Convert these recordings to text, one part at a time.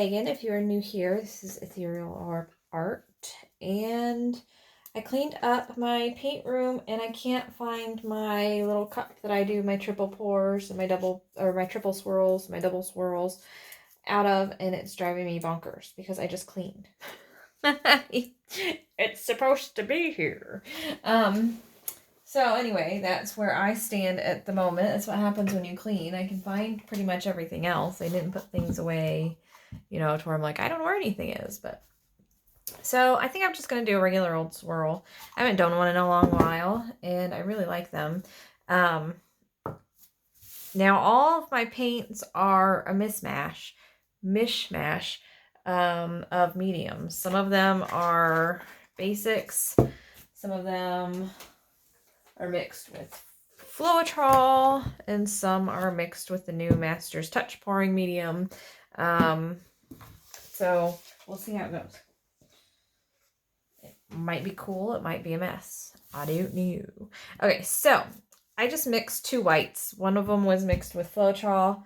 Megan. If you're new here, this is Ethereal Art, and I cleaned up my paint room, and I can't find my little cup that I do my triple pours and my triple swirls, my double swirls out of, and it's driving me bonkers because I just cleaned. It's supposed to be here. So anyway, that's where I stand at the moment. That's what happens when you clean. I can find pretty much everything else. I didn't put things away, to where I'm like, I don't know where anything is. But so I think I'm just going to do a regular old swirl. I haven't done one in a long while, and I really like them. Now all of my paints are a mishmash of mediums. Some of them are basics. Some of them are mixed with floetrol, and some are mixed with the new Master's Touch pouring medium. So we'll see how it goes. It might be cool. It might be a mess. I don't know. Okay, so I just mixed 2 whites. One of them was mixed with floetrol,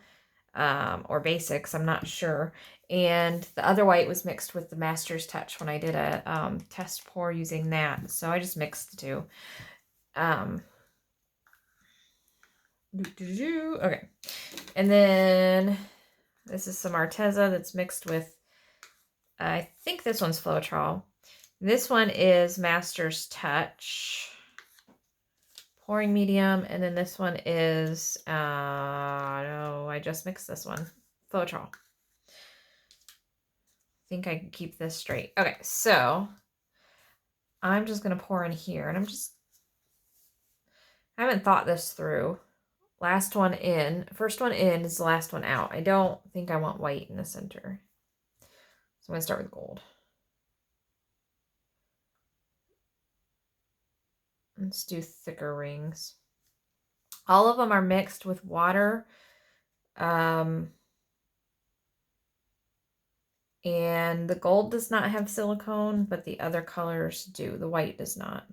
or basics, I'm not sure. And the other white was mixed with the Master's Touch when I did a test pour using that. So I just mixed the 2. Okay, and then this is some Arteza that's mixed with, I think this one's floetrol. This one is Master's Touch pouring medium, and then this one is no, I just mixed this one, floetrol. I think I can keep this straight. Okay, so I'm just gonna pour in here, and I haven't thought this through. Last one in, first one in is the last one out. I don't think I want white in the center. So I'm going to start with gold. Let's do thicker rings. All of them are mixed with water. And the gold does not have silicone, but the other colors do. The white does not.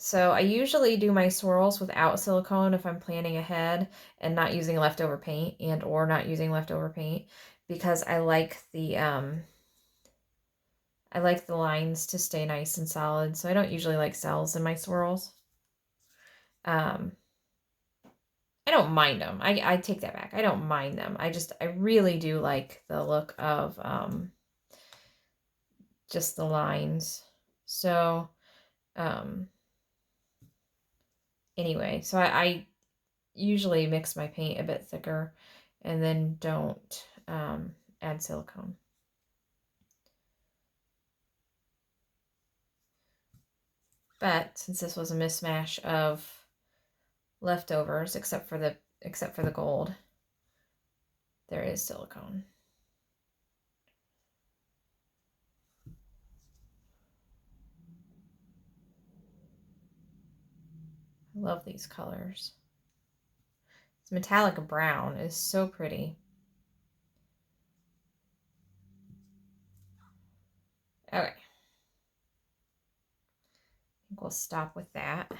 So I usually do my swirls without silicone if I'm planning ahead and not using leftover paint or not using leftover paint, because I like the lines to stay nice and solid. So I don't usually like cells in my swirls. I don't mind them. I take that back. I don't mind them. I really do like the look of just the lines. So anyway, so I usually mix my paint a bit thicker and then don't add silicone. But since this was a mishmash of leftovers, except for the gold, there is silicone. I love these colors. This metallic brown is so pretty. Okay. I think we'll stop with that.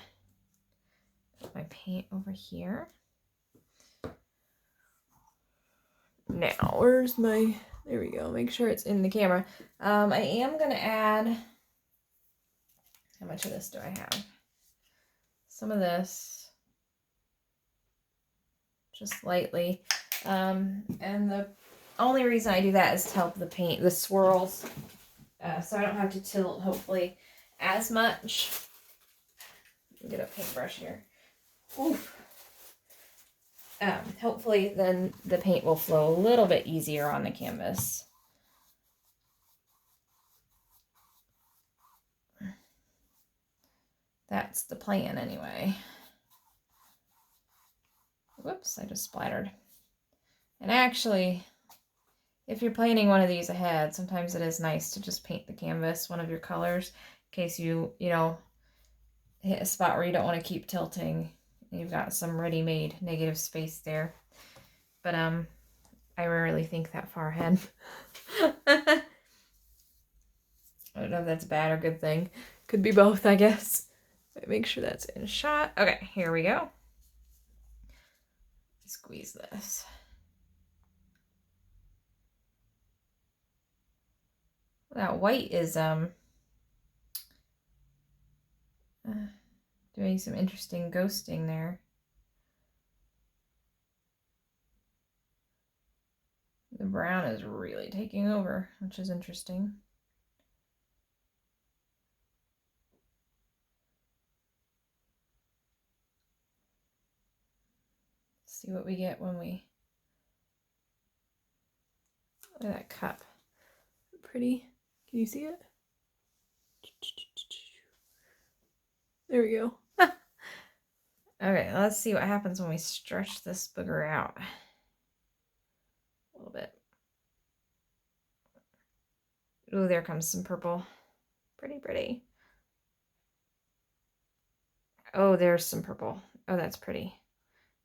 Put my paint over here. Now, where's my... There we go. Make sure it's in the camera. I am going to add... How much of this do I have? Some of this. Just lightly. And the only reason I do that is to help the paint, the swirls, so I don't have to tilt, hopefully, as much. Get a paintbrush here. Oof. Hopefully then the paint will flow a little bit easier on the canvas. That's the plan anyway. Whoops, I just splattered. And actually, if you're planning one of these ahead, sometimes it is nice to just paint the canvas one of your colors in case you hit a spot where you don't want to keep tilting. You've got some ready-made negative space there. But I rarely think that far ahead. I don't know if that's a bad or good thing. Could be both, I guess. But make sure that's in shot. Okay, here we go. squeeze this. That white is doing some interesting ghosting there. The brown is really taking over, which is interesting. Let's see what we get when we... Look at that cup. Pretty. Can you see it? There we go. Okay, let's see what happens when we stretch this booger out a little bit. Ooh, there comes some purple. Pretty pretty. Oh, there's some purple. Oh, that's pretty.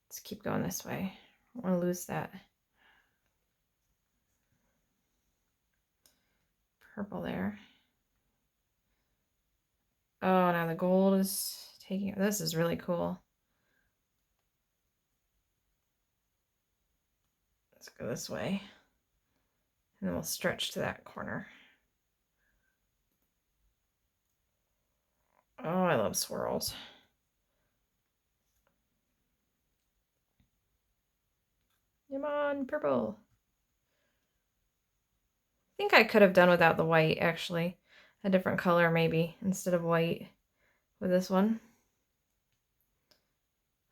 Let's keep going this way. I don't want to lose that purple there. Oh, now the gold is taking... This is really cool. Let's go this way. And then we'll stretch to that corner. Oh, I love swirls. Come on, purple. I think I could have done without the white, actually. A different color, maybe, instead of white with this one.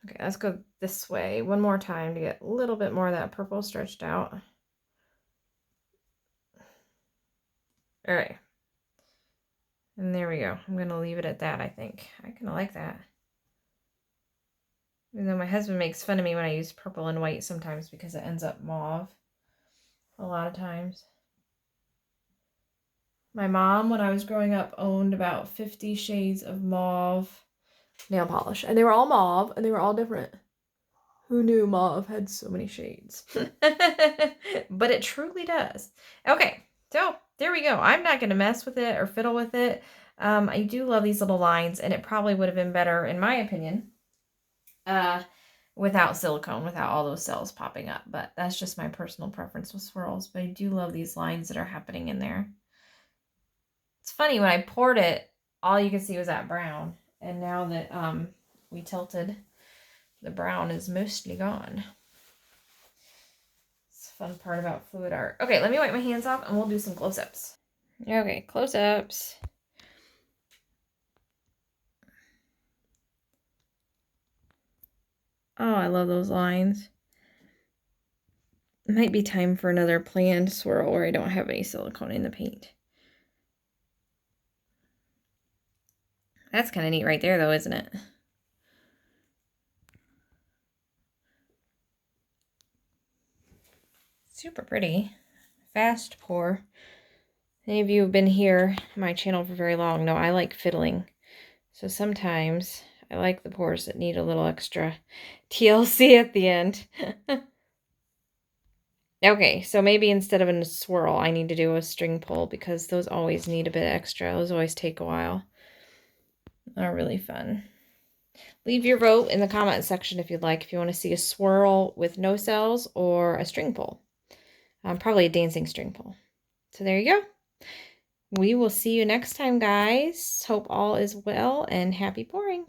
Okay, let's go this way one more time to get a little bit more of that purple stretched out. All right. And there we go. I'm going to leave it at that, I think. I kind of like that. Even though my husband makes fun of me when I use purple and white sometimes because it ends up mauve a lot of times. My mom, when I was growing up, owned about 50 shades of mauve nail polish. And they were all mauve, and they were all different. Who knew mauve had so many shades? But it truly does. Okay, so there we go. I'm not going to mess with it or fiddle with it. I do love these little lines, and it probably would have been better, in my opinion, without silicone, without all those cells popping up. But that's just my personal preference with swirls. But I do love these lines that are happening in there. It's funny, when I poured it, all you could see was that brown. And now that we tilted, the brown is mostly gone. It's a fun part about fluid art. Okay, let me wipe my hands off and we'll do some close-ups. Okay, close-ups. Oh, I love those lines. It might be time for another planned swirl where I don't have any silicone in the paint. That's kind of neat right there, though, isn't it? Super pretty. Fast pour. Any of you who have been here on my channel for very long know I like fiddling. So sometimes I like the pours that need a little extra TLC at the end. Okay, so maybe instead of a swirl, I need to do a string pull because those always need a bit extra. Those always take a while. Are really fun. Leave your vote in the comment section if you'd like, if you want to see a swirl with no cells or a string pull. Probably a dancing string pull. So there you go. We will see you next time, guys. Hope all is well and happy pouring.